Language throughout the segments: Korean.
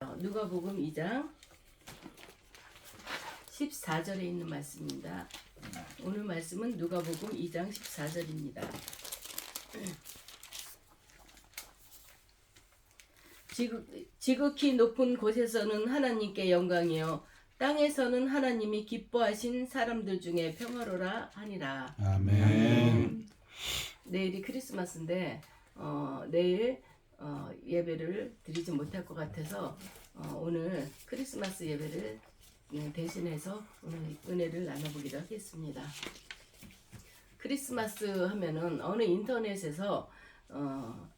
누가복음 2장 14절에 있는 말씀입니다. 오늘 말씀은 누가복음 2장 14절입니다. 지극히 높은 곳에서는 하나님께 영광이요 땅에서는 하나님이 기뻐하신 사람들 중에 평화로라 하니라. 아멘. 내일이 크리스마스인데 내일 예배를 드리지 못할 것 같아서 오늘 크리스마스 예배를 대신해서 오늘 은혜를 나눠보기로 하겠습니다. 크리스마스 하면은 어느 인터넷에서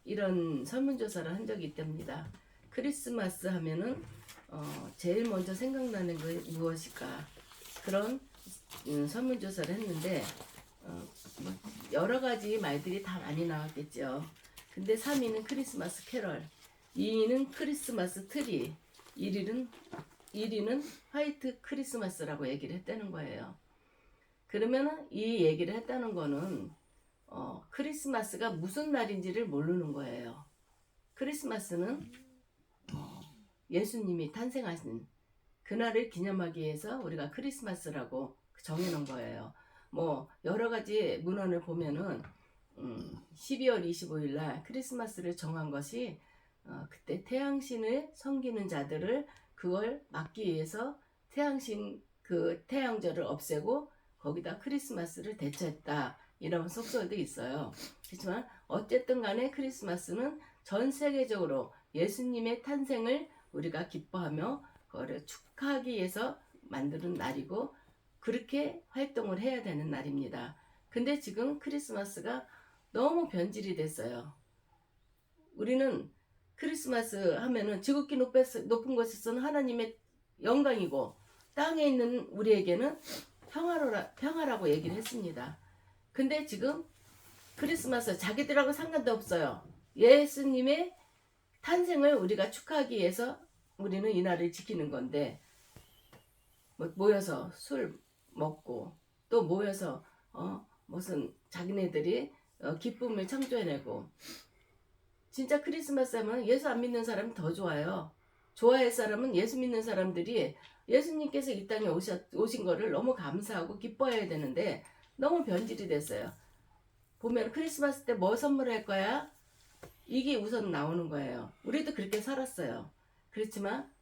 이런 설문조사를 한 적이 있답니다. 크리스마스 하면은 제일 먼저 생각나는 게 무엇일까? 그런 설문조사를 했는데 뭐 여러 가지 말들이 다 많이 나왔겠죠. 근데 3위는 크리스마스 캐럴, 2위는 크리스마스 트리, 1위는 화이트 크리스마스라고 얘기를 했다는 거예요. 그러면 이 얘기를 했다는 거는 크리스마스가 무슨 날인지를 모르는 거예요. 크리스마스는 예수님이 탄생하신 그날을 기념하기 위해서 우리가 크리스마스라고 정해놓은 거예요. 뭐 여러 가지 문헌을 보면은 12월 25일 날 크리스마스를 정한 것이 그때 태양신을 섬기는 자들을 그걸 막기 위해서 태양신 그 태양절을 없애고 거기다 크리스마스를 대체했다 이런 속설도 있어요. 그렇지만 어쨌든 간에 크리스마스는 전 세계적으로 예수님의 탄생을 우리가 기뻐하며 그거를 축하하기 위해서 만드는 날이고 그렇게 활동을 해야 되는 날입니다. 근데 지금 크리스마스가 너무 변질이 됐어요. 우리는 크리스마스 하면은 지극히 높은 곳에서는 하나님의 영광이고 땅에 있는 우리에게는 평화라고 얘기를 했습니다. 근데 지금 크리스마스 자기들하고 상관도 없어요. 예수님의 탄생을 우리가 축하하기 위해서 우리는 이 날을 지키는 건데 모여서 술 먹고 또 모여서 무슨 자기네들이 기쁨을 창조해내고 진짜 크리스마스 하면 예수 안 믿는 사람이 더 좋아요. 좋아할 사람은 예수 믿는 사람들이 예수님께서 이 땅에 오신 거를 너무 감사하고 기뻐해야 되는데 너무 변질이 됐어요. 보면 크리스마스 때 뭐 선물할 거야? 이게 우선 나오는 거예요. 우리도 그렇게 살았어요. 그렇지만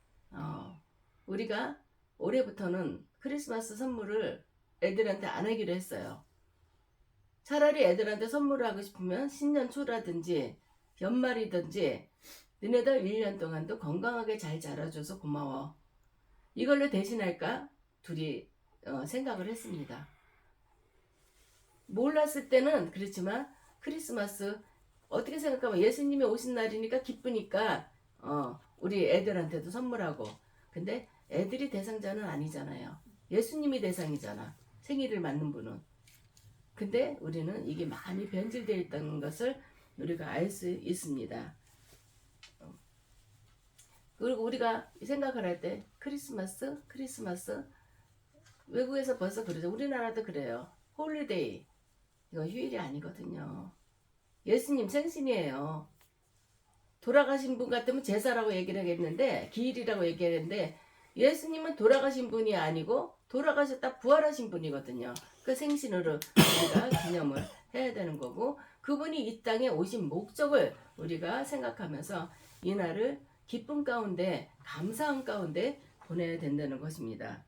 우리가 올해부터는 크리스마스 선물을 애들한테 안 하기로 했어요. 차라리 애들한테 선물을 하고 싶으면 신년 초라든지 연말이든지 너네들 1년 동안도 건강하게 잘 자라줘서 고마워. 이걸로 대신할까? 둘이 생각을 했습니다. 몰랐을 때는 그렇지만 크리스마스 어떻게 생각하면 예수님이 오신 날이니까 기쁘니까 우리 애들한테도 선물하고 근데 애들이 대상자는 아니잖아요. 예수님이 대상이잖아. 생일을 맞는 분은. 근데 우리는 이게 많이 변질되어 있다는 것을 우리가 알 수 있습니다. 그리고 우리가 생각을 할 때 크리스마스 외국에서 벌써 그러죠. 우리나라도 그래요. 홀리데이 이거 휴일이 아니거든요. 예수님 생신이에요. 돌아가신 분 같으면 제사라고 얘기를 하겠는데 기일이라고 얘기하는데 예수님은 돌아가신 분이 아니고 돌아가셨다 부활하신 분이거든요. 그 생신으로 우리가 기념을 해야 되는 거고 그분이 이 땅에 오신 목적을 우리가 생각하면서 이 날을 기쁨 가운데 감사함 가운데 보내야 된다는 것입니다.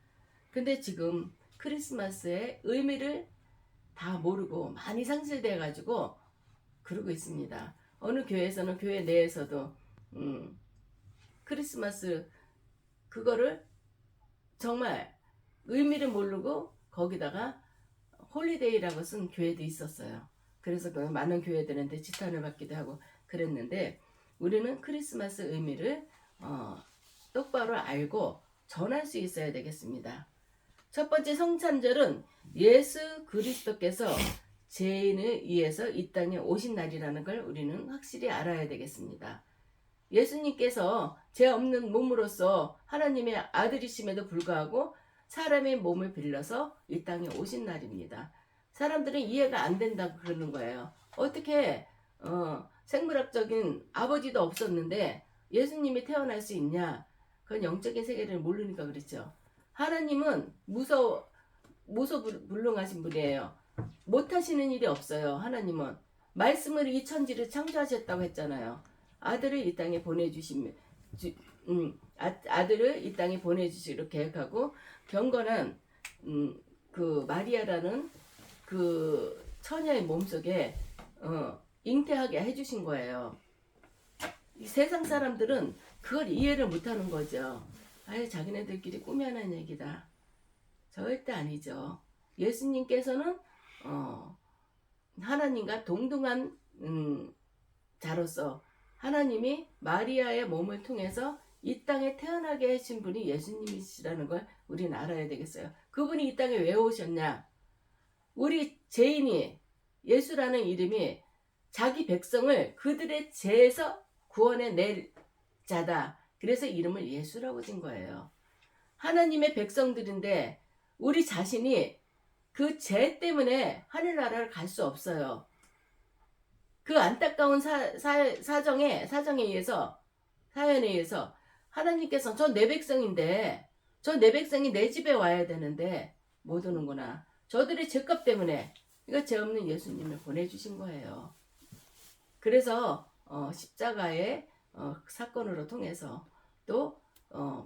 근데 지금 크리스마스의 의미를 다 모르고 많이 상실돼 가지고 그러고 있습니다. 어느 교회에서는 교회 내에서도 크리스마스 그거를 정말 의미를 모르고 거기다가 홀리데이라고 쓴 교회도 있었어요. 그래서 그 많은 교회들한테 지탄을 받기도 하고 그랬는데 우리는 크리스마스 의미를 똑바로 알고 전할 수 있어야 되겠습니다. 첫 번째 성찬절은 예수 그리스도께서 죄인을 위해서 이 땅에 오신 날이라는 걸 우리는 확실히 알아야 되겠습니다. 예수님께서 죄 없는 몸으로서 하나님의 아들이심에도 불구하고 사람의 몸을 빌려서 이 땅에 오신 날입니다. 사람들은 이해가 안 된다고 그러는 거예요. 어떻게 생물학적인 아버지도 없었는데 예수님이 태어날 수 있냐? 그건 영적인 세계를 모르니까 그렇죠. 하나님은 무소불능하신 분이에요. 못하시는 일이 없어요. 하나님은 말씀으로 이 천지를 창조하셨다고 했잖아요. 아들을 이 땅에 보내주시면 아들을 이 땅에 보내주시기로 계획하고 경건한 그 마리아라는 그 처녀의 몸속에 잉태하게 해주신 거예요. 이 세상 사람들은 그걸 이해를 못하는 거죠. 아예 자기네들끼리 꿈이 하는 얘기다. 절대 아니죠. 예수님께서는 하나님과 동등한 자로서 하나님이 마리아의 몸을 통해서 이 땅에 태어나게 하신 분이 예수님이시라는 걸 우리는 알아야 되겠어요. 그분이 이 땅에 왜 오셨냐? 우리 죄인이 예수라는 이름이 자기 백성을 그들의 죄에서 구원해낼 자다. 그래서 이름을 예수라고 진 거예요. 하나님의 백성들인데 우리 자신이 그 죄 때문에 하늘나라를 갈 수 없어요. 그 안타까운 사정에 의해서 사연에 의해서 하나님께서 저 내 백성인데 저 내 백성이 내 집에 와야 되는데 못 오는구나. 저들의 죄값 때문에 이거 죄 없는 예수님을 보내주신 거예요. 그래서 십자가의 사건으로 통해서 또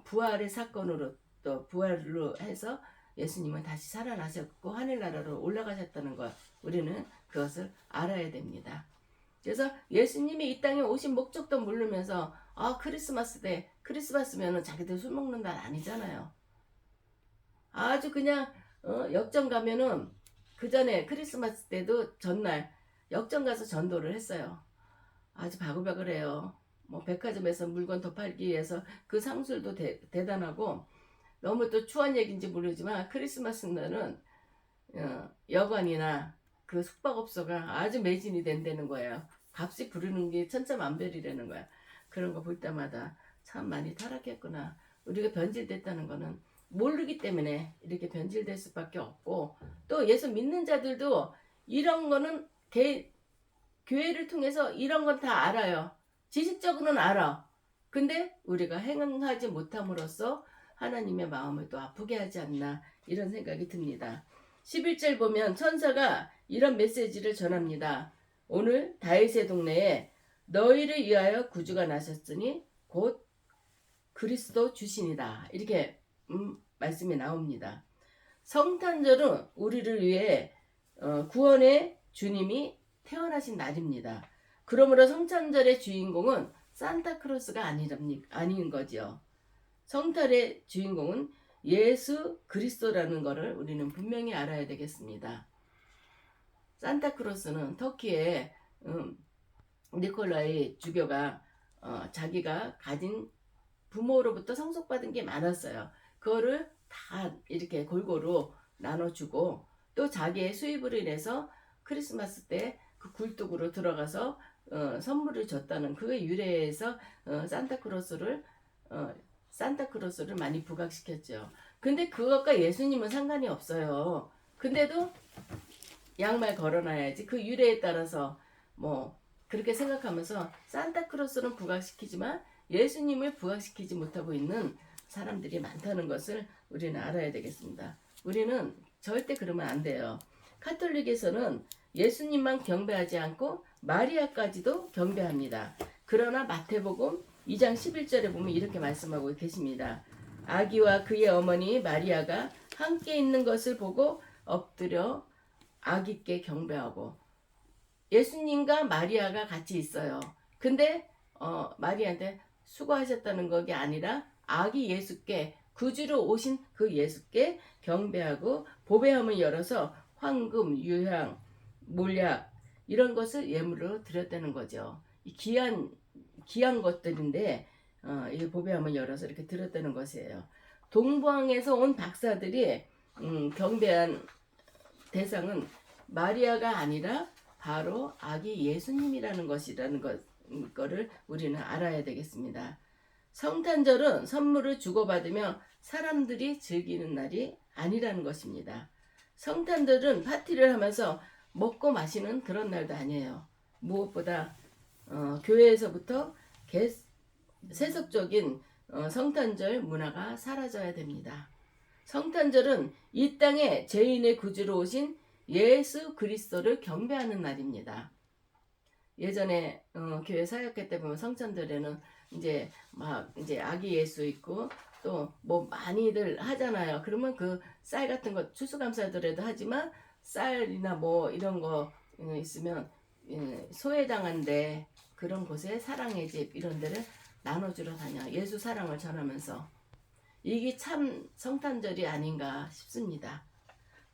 부활의 사건으로 또 부활로 해서 예수님은 다시 살아나셨고 하늘나라로 올라가셨다는 걸 우리는 그것을 알아야 됩니다. 그래서 예수님이 이 땅에 오신 목적도 모르면서 크리스마스 때 크리스마스면은 자기들 술 먹는 날 아니잖아요. 아주 그냥 역전 가면은 그 전에 크리스마스 때도 전날 역전 가서 전도를 했어요. 아주 바글바글해요. 뭐 백화점에서 물건 더 팔기 위해서 그 상술도 대단하고 너무 또 추한 얘기인지 모르지만 크리스마스 날은 여관이나 그 숙박업소가 아주 매진이 된다는 거예요. 값이 부르는 게 천차만별이라는 거야. 그런 거 볼 때마다 참 많이 타락했구나. 우리가 변질됐다는 거는 모르기 때문에 이렇게 변질될 수밖에 없고 또 예수 믿는 자들도 이런 거는 교회를 통해서 이런 건 다 알아요. 지식적으로는 알아. 근데 우리가 행하지 못함으로써 하나님의 마음을 또 아프게 하지 않나 이런 생각이 듭니다. 11절 보면 천사가 이런 메시지를 전합니다. 오늘 다윗의 동네에 너희를 위하여 구주가 나셨으니 곧 그리스도 주신이다. 이렇게 말씀이 나옵니다. 성탄절은 우리를 위해 구원의 주님이 태어나신 날입니다. 그러므로 성탄절의 주인공은 산타크로스가 아닌 거죠. 성탄의 주인공은 예수 그리스도라는 것을 우리는 분명히 알아야 되겠습니다. 산타크로스는 터키의 니콜라이 주교가 자기가 가진 부모로부터 상속받은 게 많았어요. 그거를 다 이렇게 골고루 나눠주고 또 자기의 수입으로 인해서 크리스마스 때 그 굴뚝으로 들어가서 선물을 줬다는 그 유래에서 산타크로스를 많이 부각시켰죠. 근데 그것과 예수님은 상관이 없어요. 근데도 양말 걸어놔야지. 그 유래에 따라서 뭐 그렇게 생각하면서 산타크로스는 부각시키지만 예수님을 부각시키지 못하고 있는 사람들이 많다는 것을 우리는 알아야 되겠습니다. 우리는 절대 그러면 안 돼요. 카톨릭에서는 예수님만 경배하지 않고 마리아까지도 경배합니다. 그러나 마태복음 2장 11절에 보면 이렇게 말씀하고 계십니다. 아기와 그의 어머니 마리아가 함께 있는 것을 보고 엎드려 아기께 경배하고 예수님과 마리아가 같이 있어요. 근데 마리아한테 수고하셨다는 것이 아니라 아기 예수께 구주로 오신 그 예수께 경배하고 보배함을 열어서 황금, 유향, 몰약 이런 것을 예물로 드렸다는 거죠. 이 귀한 것들인데 이 보배함을 열어서 이렇게 드렸다는 것이에요. 동방에서 온 박사들이 경배한 대상은 마리아가 아니라 바로 아기 예수님이라는 거를 우리는 알아야 되겠습니다. 성탄절은 선물을 주고받으며 사람들이 즐기는 날이 아니라는 것입니다. 성탄절은 파티를 하면서 먹고 마시는 그런 날도 아니에요. 무엇보다 교회에서부터 세속적인 성탄절 문화가 사라져야 됩니다. 성탄절은 이 땅에 죄인의 구주로 오신 예수 그리스도를 경배하는 날입니다. 예전에 교회 사역회 때 보면 성탄절에는 이제 막 이제 아기 예수 있고 또 뭐 많이들 하잖아요. 그러면 그 쌀 같은 거 추수감사절에도 하지만 쌀이나 뭐 이런 거 있으면 소외당한데 그런 곳에 사랑의 집 이런 데를 나눠주러 다녀. 예수 사랑을 전하면서 이게 참 성탄절이 아닌가 싶습니다.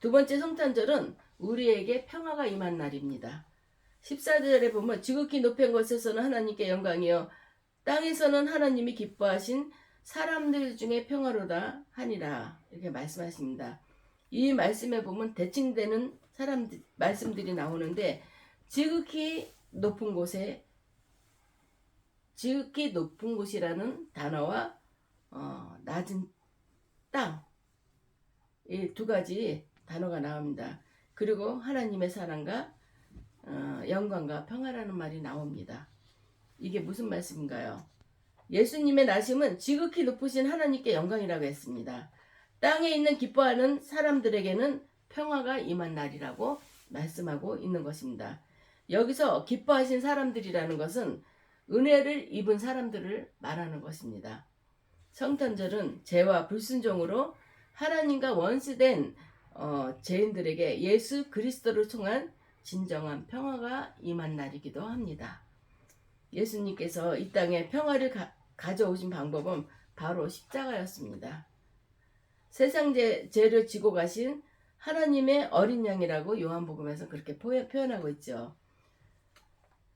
두 번째 성탄절은 우리에게 평화가 임한 날입니다. 14절에 보면 지극히 높은 곳에서는 하나님께 영광이요 땅에서는 하나님이 기뻐하신 사람들 중에 평화로다 하니라 이렇게 말씀하십니다. 이 말씀에 보면 대칭되는 말씀들이 나오는데 지극히 높은 곳이라는 단어와 낮은 땅 이 두 가지 단어가 나옵니다. 그리고 하나님의 사랑과 영광과 평화라는 말이 나옵니다. 이게 무슨 말씀인가요? 예수님의 나심은 지극히 높으신 하나님께 영광이라고 했습니다. 땅에 있는 기뻐하는 사람들에게는 평화가 임한 날이라고 말씀하고 있는 것입니다. 여기서 기뻐하신 사람들이라는 것은 은혜를 입은 사람들을 말하는 것입니다. 성탄절은 죄와 불순종으로 하나님과 원수된 죄인들에게 예수 그리스도를 통한 진정한 평화가 임한 날이기도 합니다. 예수님께서 이 땅에 평화를 가져오신 방법은 바로 십자가였습니다. 세상 죄를 지고 가신 하나님의 어린 양이라고 요한복음에서 그렇게 표현하고 있죠.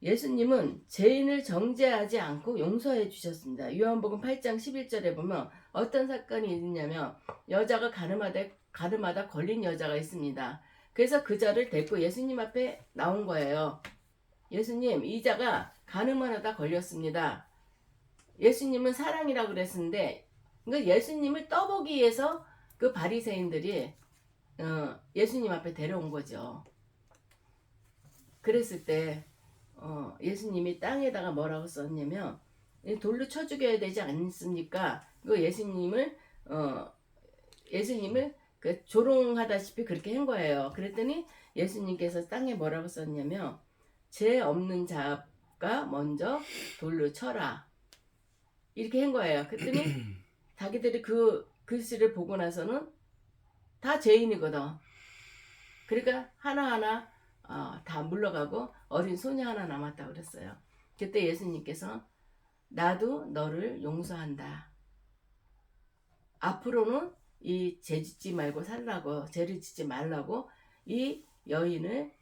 예수님은 죄인을 정죄하지 않고 용서해 주셨습니다. 요한복음 8장 11절에 보면 어떤 사건이 있냐면 여자가 가늠하다 걸린 여자가 있습니다. 그래서 그 자를 데리고 예수님 앞에 나온 거예요. 예수님, 이 자가 가늠을 하다 걸렸습니다. 예수님은 사랑이라고 그랬는데 그러니까 예수님을 떠보기 위해서 그 바리새인들이 예수님 앞에 데려온 거죠. 그랬을 때 예수님이 땅에다가 뭐라고 썼냐면 돌로 쳐 죽여야 되지 않습니까? 그 예수님을 그 조롱하다시피 그렇게 한 거예요. 그랬더니 예수님께서 땅에 뭐라고 썼냐면 죄 없는 자가 먼저 돌로 쳐라 이렇게 한 거예요. 그랬더니 자기들이 그 글씨를 보고 나서는 다 죄인이거든. 그러니까 하나하나 다 물러가고 어린 소녀 하나 남았다고 그랬어요. 그때 예수님께서 나도 너를 용서한다. 앞으로는 이 죄 짓지 말고 살라고, 죄를 짓지 말라고 이 여인을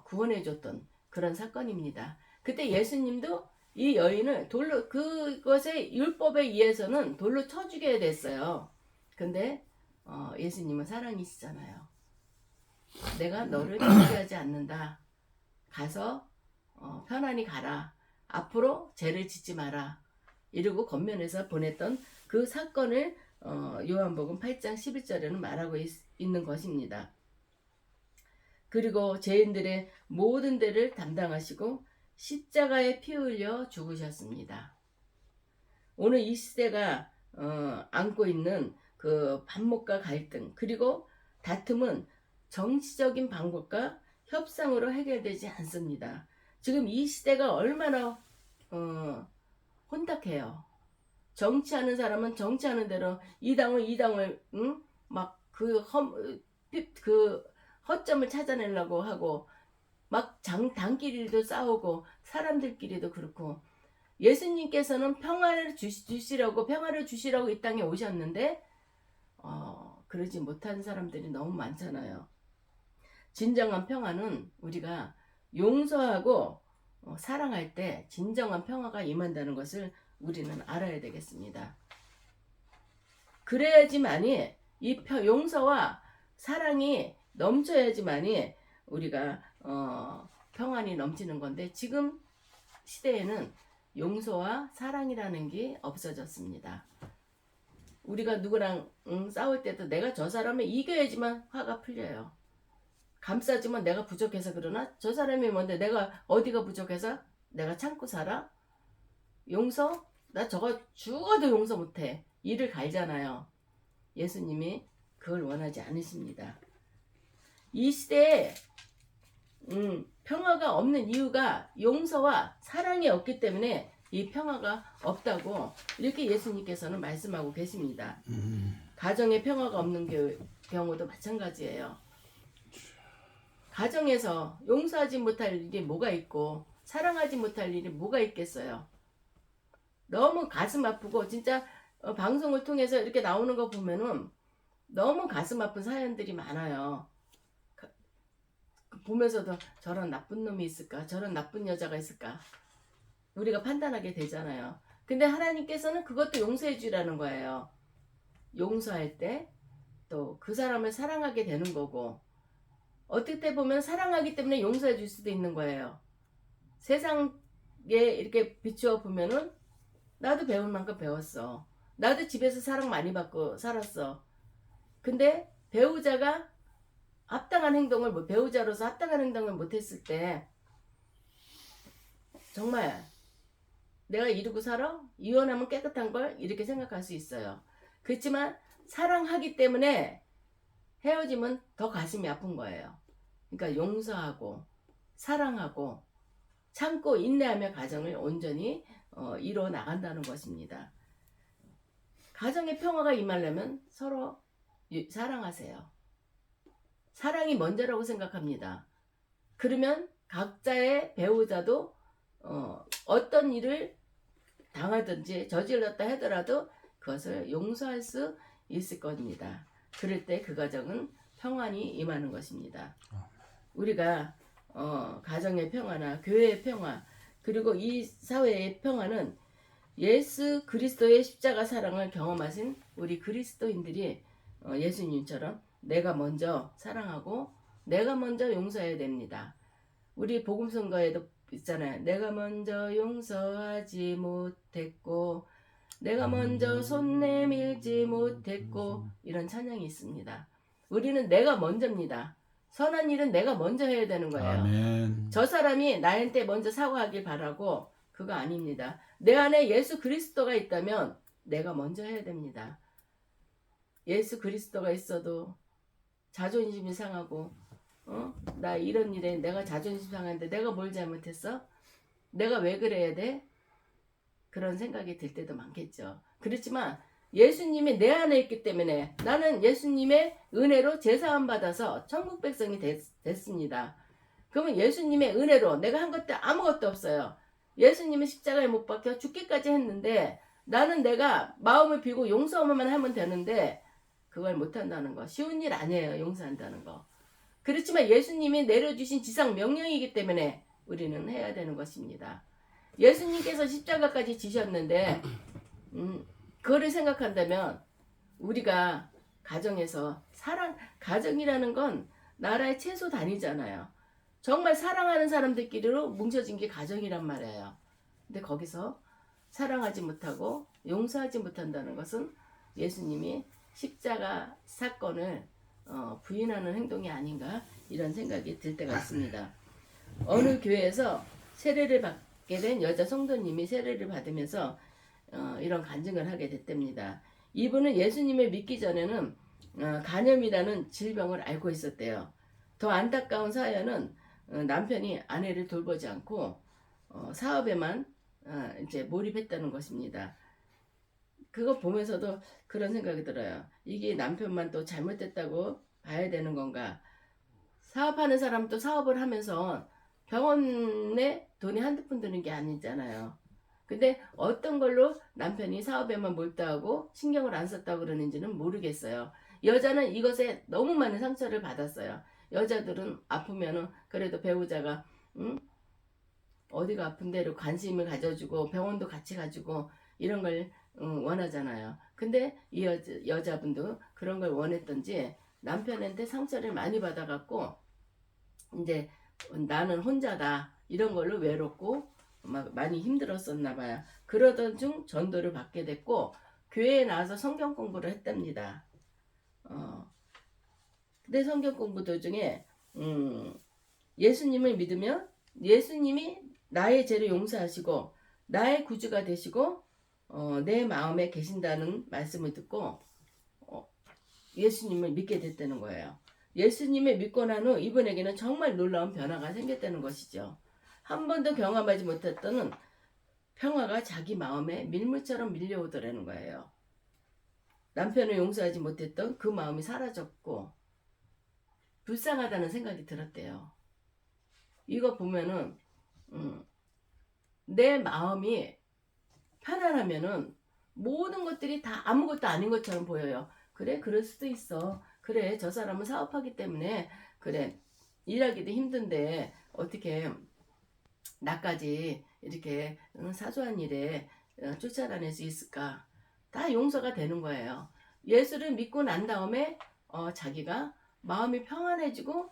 구원해 줬던 그런 사건입니다. 그때 예수님도 이 여인을 돌로 그것의 율법에 의해서는 돌로 쳐 죽여야 됐어요. 근데 예수님은 사랑이시잖아요. 내가 너를 정죄하지 않는다. 가서 편안히 가라. 앞으로 죄를 짓지 마라. 이러고 권면해서 보냈던 그 사건을 요한복음 8장 11절에는 말하고 있는 것입니다. 그리고 죄인들의 모든 죄를 담당하시고 십자가에 피 흘려 죽으셨습니다. 오늘 이 시대가 안고 있는 그 반목과 갈등 그리고 다툼은 정치적인 방법과 협상으로 해결되지 않습니다. 지금 이 시대가 얼마나 혼탁해요. 정치하는 사람은 정치하는 대로 이 당을 막 그 허점을 찾아내려고 하고 막 당끼리도 싸우고 사람들끼리도 그렇고 예수님께서는 평화를 주시라고 이 땅에 오셨는데 그러지 못한 사람들이 너무 많잖아요. 진정한 평화는 우리가 용서하고 사랑할 때 진정한 평화가 임한다는 것을 우리는 알아야 되겠습니다. 그래야지만이 이 용서와 사랑이 넘쳐야지만이 우리가 평안이 넘치는 건데 지금 시대에는 용서와 사랑이라는 게 없어졌습니다. 우리가 누구랑 싸울 때도 내가 저 사람을 이겨야지만 화가 풀려요. 감싸주면 내가 부족해서 그러나 저 사람이 뭔데 내가 어디가 부족해서 내가 참고 살아? 용서? 나 저거 죽어도 용서 못해. 이를 갈잖아요. 예수님이 그걸 원하지 않으십니다. 이 시대에 평화가 없는 이유가 용서와 사랑이 없기 때문에 이 평화가 없다고 이렇게 예수님께서는 말씀하고 계십니다. 가정에 평화가 없는 경우도 마찬가지예요. 가정에서 용서하지 못할 일이 뭐가 있고 사랑하지 못할 일이 뭐가 있겠어요. 너무 가슴 아프고 진짜 방송을 통해서 이렇게 나오는 거 보면은 너무 가슴 아픈 사연들이 많아요. 보면서도 저런 나쁜 놈이 있을까? 저런 나쁜 여자가 있을까? 우리가 판단하게 되잖아요. 근데 하나님께서는 그것도 용서해 주라는 거예요. 용서할 때 또 그 사람을 사랑하게 되는 거고, 어떻게 보면 사랑하기 때문에 용서해 줄 수도 있는 거예요. 세상에 이렇게 비추어 보면은 나도 배울 만큼 배웠어. 나도 집에서 사랑 많이 받고 살았어. 근데 배우자가 합당한 행동을, 배우자로서 합당한 행동을 못했을 때 정말 내가 이러고 살아? 이혼하면 깨끗한 걸? 이렇게 생각할 수 있어요. 그렇지만 사랑하기 때문에 헤어지면 더 가슴이 아픈 거예요. 그러니까 용서하고 사랑하고 참고 인내하며 가정을 온전히 이루어 나간다는 것입니다. 가정의 평화가 임하려면 서로 사랑하세요. 사랑이 먼저라고 생각합니다. 그러면 각자의 배우자도 어떤 일을 당하든지 저질렀다 하더라도 그것을 용서할 수 있을 겁니다. 그럴 때 그 가정은 평안이 임하는 것입니다. 우리가 가정의 평화나 교회의 평화 그리고 이 사회의 평화는 예수 그리스도의 십자가 사랑을 경험하신 우리 그리스도인들이 예수님처럼 내가 먼저 사랑하고 내가 먼저 용서해야 됩니다. 우리 복음성가에도 있잖아요. 내가 먼저 용서하지 못했고 내가 먼저 손 내밀지 못했고 이런 찬양이 있습니다. 우리는 내가 먼저입니다. 선한 일은 내가 먼저 해야 되는 거예요. 아멘. 저 사람이 나한테 먼저 사과하길 바라고 그거 아닙니다. 내 안에 예수 그리스도가 있다면 내가 먼저 해야 됩니다. 예수 그리스도가 있어도 자존심이 상하고 나 이런 일에 내가 자존심 상한데 내가 뭘 잘못했어? 내가 왜 그래야 돼? 그런 생각이 들 때도 많겠죠. 그렇지만 예수님이 내 안에 있기 때문에 나는 예수님의 은혜로 제사함 받아서 천국 백성이 됐습니다. 그러면 예수님의 은혜로 내가 한 것도 아무것도 없어요. 예수님은 십자가에 못 박혀 죽기까지 했는데 나는 내가 마음을 비고 용서만 하면 되는데 그걸 못한다는 거 쉬운 일 아니에요. 용서한다는 거. 그렇지만 예수님이 내려주신 지상 명령이기 때문에 우리는 해야 되는 것입니다. 예수님께서 십자가까지 지셨는데 그거를 생각한다면 우리가 가정에서 가정이라는 건 나라의 최소 단위잖아요. 정말 사랑하는 사람들끼리로 뭉쳐진 게 가정이란 말이에요. 근데 거기서 사랑하지 못하고 용서하지 못한다는 것은 예수님이 십자가 사건을 부인하는 행동이 아닌가 이런 생각이 들 때가 있습니다. 어느 교회에서 세례를 받게 된 여자 성도님이 세례를 받으면서 이런 간증을 하게 됐답니다. 이분은 예수님을 믿기 전에는 간염이라는 질병을 앓고 있었대요. 더 안타까운 사연은 남편이 아내를 돌보지 않고 사업에만 이제 몰입했다는 것입니다. 그거 보면서도 그런 생각이 들어요. 이게 남편만 또 잘못됐다고 봐야 되는 건가? 사업하는 사람도 사업을 하면서 병원에 돈이 한두 푼 드는 게 아니잖아요. 근데 어떤 걸로 남편이 사업에만 몰두하고 신경을 안 썼다고 그러는지는 모르겠어요. 여자는 이것에 너무 많은 상처를 받았어요. 여자들은 아프면은 그래도 배우자가 어디가 아픈 데로 관심을 가져주고 병원도 같이 가지고 이런 걸 원하잖아요. 근데 이 여자분도 그런 걸 원했던지 남편한테 상처를 많이 받아갖고 이제 나는 혼자다 이런 걸로 외롭고 막 많이 힘들었었나 봐요. 그러던 중 전도를 받게 됐고 교회에 나와서 성경 공부를 했답니다. 근데 성경 공부 도중에 예수님을 믿으면 예수님이 나의 죄를 용서하시고 나의 구주가 되시고 내 마음에 계신다는 말씀을 듣고 예수님을 믿게 됐다는 거예요. 예수님을 믿고 난 후 이분에게는 정말 놀라운 변화가 생겼다는 것이죠. 한 번도 경험하지 못했던 평화가 자기 마음에 밀물처럼 밀려오더라는 거예요. 남편을 용서하지 못했던 그 마음이 사라졌고 불쌍하다는 생각이 들었대요. 이거 보면은 내 마음이 편안하면은 모든 것들이 다 아무것도 아닌 것처럼 보여요. 그래, 그럴 수도 있어. 그래, 저 사람은 사업하기 때문에 그래, 일하기도 힘든데 어떻게 나까지 이렇게 사소한 일에 쫓아다닐 수 있을까? 다 용서가 되는 거예요. 예수를 믿고 난 다음에 자기가 마음이 평안해지고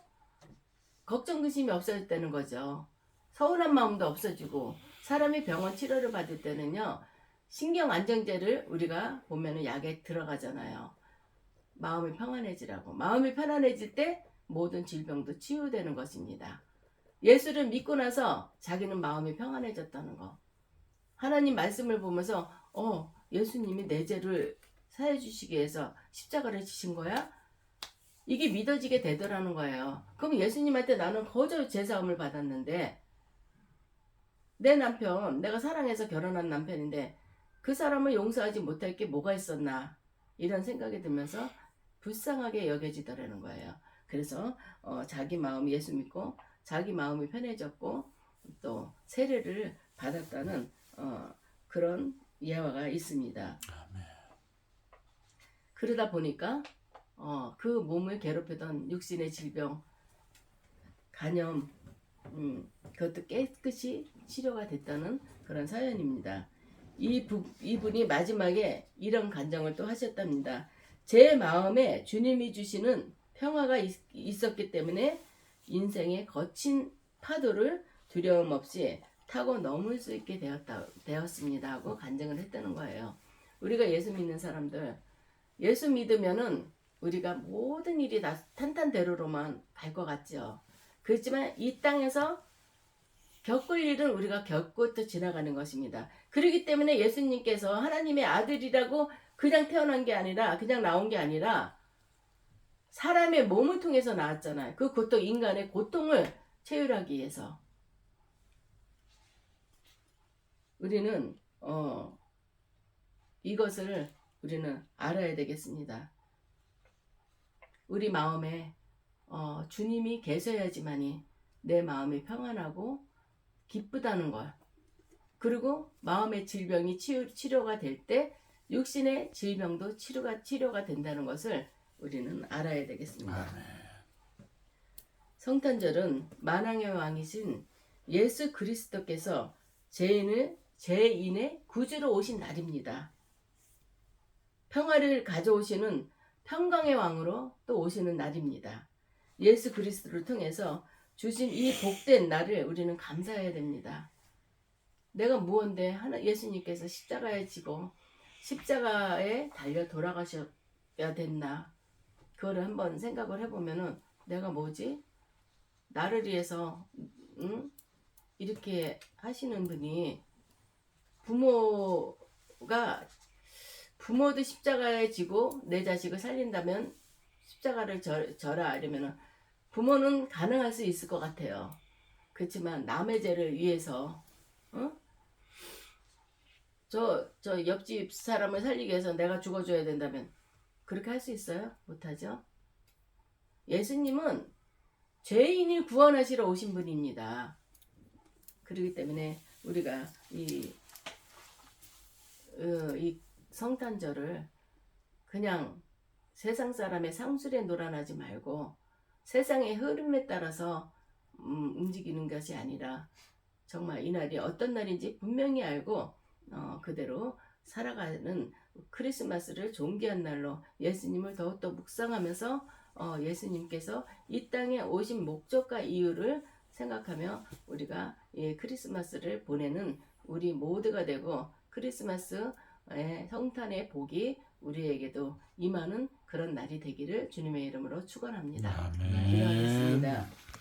걱정 근심이 없어졌다는 거죠. 서운한 마음도 없어지고 사람이 병원 치료를 받을 때는요, 신경 안정제를 우리가 보면은 약에 들어가잖아요. 마음이 평안해지라고. 마음이 편안해질 때 모든 질병도 치유되는 것입니다. 예수를 믿고 나서 자기는 마음이 평안해졌다는 거. 하나님 말씀을 보면서 예수님이 내 죄를 사해 주시기 위해서 십자가를 지신 거야? 이게 믿어지게 되더라는 거예요. 그럼 예수님한테 나는 거저 죄사함을 받았는데 내 남편, 내가 사랑해서 결혼한 남편인데 그 사람을 용서하지 못할 게 뭐가 있었나 이런 생각이 들면서 불쌍하게 여겨지더라는 거예요. 그래서 자기 마음이 예수 믿고 자기 마음이 편해졌고 또 세례를 받았다는 그런 예화가 있습니다. 그러다 보니까 그 몸을 괴롭히던 육신의 질병, 간염, 그것도 깨끗이 치료가 됐다는 그런 사연입니다. 이분이 마지막에 이런 간증을 또 하셨답니다. 제 마음에 주님이 주시는 평화가 있었기 때문에 인생의 거친 파도를 두려움 없이 타고 넘을 수 있게 되었습니다 하고 간증을 했다는 거예요. 우리가 예수 믿는 사람들, 예수 믿으면은 우리가 모든 일이 다 탄탄대로로만 갈 것 같죠. 그렇지만 이 땅에서 겪을 일은 우리가 겪고 또 지나가는 것입니다. 그렇기 때문에 예수님께서 하나님의 아들이라고 그냥 태어난 게 아니라 그냥 나온 게 아니라 사람의 몸을 통해서 나왔잖아요. 그 고통, 인간의 고통을 체휼하기 위해서. 우리는 이것을 우리는 알아야 되겠습니다. 우리 마음에 주님이 계셔야지만이 내 마음이 평안하고 기쁘다는 걸, 그리고 마음의 질병이 치료가 될 때 육신의 질병도 치료가 된다는 것을 우리는 알아야 되겠습니다. 성탄절은 만왕의 왕이신 예수 그리스도께서 죄인의 구주로 오신 날입니다. 평화를 가져오시는 평강의 왕으로 또 오시는 날입니다. 예수 그리스도를 통해서 주신 이 복된 날을 우리는 감사해야 됩니다. 내가 무언데 예수님께서 십자가에 지고 십자가에 달려 돌아가셔야 됐나? 그거를 한번 생각을 해보면은 내가 뭐지? 나를 위해서 이렇게 하시는 분이 부모도 십자가에 지고 내 자식을 살린다면 십자가를 져라 이러면은 부모는 가능할 수 있을 것 같아요. 그렇지만 남의 죄를 위해서 저 옆집 사람을 살리기 위해서 내가 죽어줘야 된다면 그렇게 할 수 있어요? 못하죠. 예수님은 죄인을 구원하시러 오신 분입니다. 그렇기 때문에 우리가 이 성탄절을 그냥 세상 사람의 상술에 놀아나지 말고 세상의 흐름에 따라서 움직이는 것이 아니라 정말 이 날이 어떤 날인지 분명히 알고 그대로 살아가는 크리스마스를 존귀한 날로 예수님을 더욱더 묵상하면서 예수님께서 이 땅에 오신 목적과 이유를 생각하며 우리가 이 크리스마스를 보내는 우리 모두가 되고 크리스마스의 성탄의 복이 우리에게도 임하는 그런 날이 되기를 주님의 이름으로 축원합니다. 아멘. 기도하겠습니다.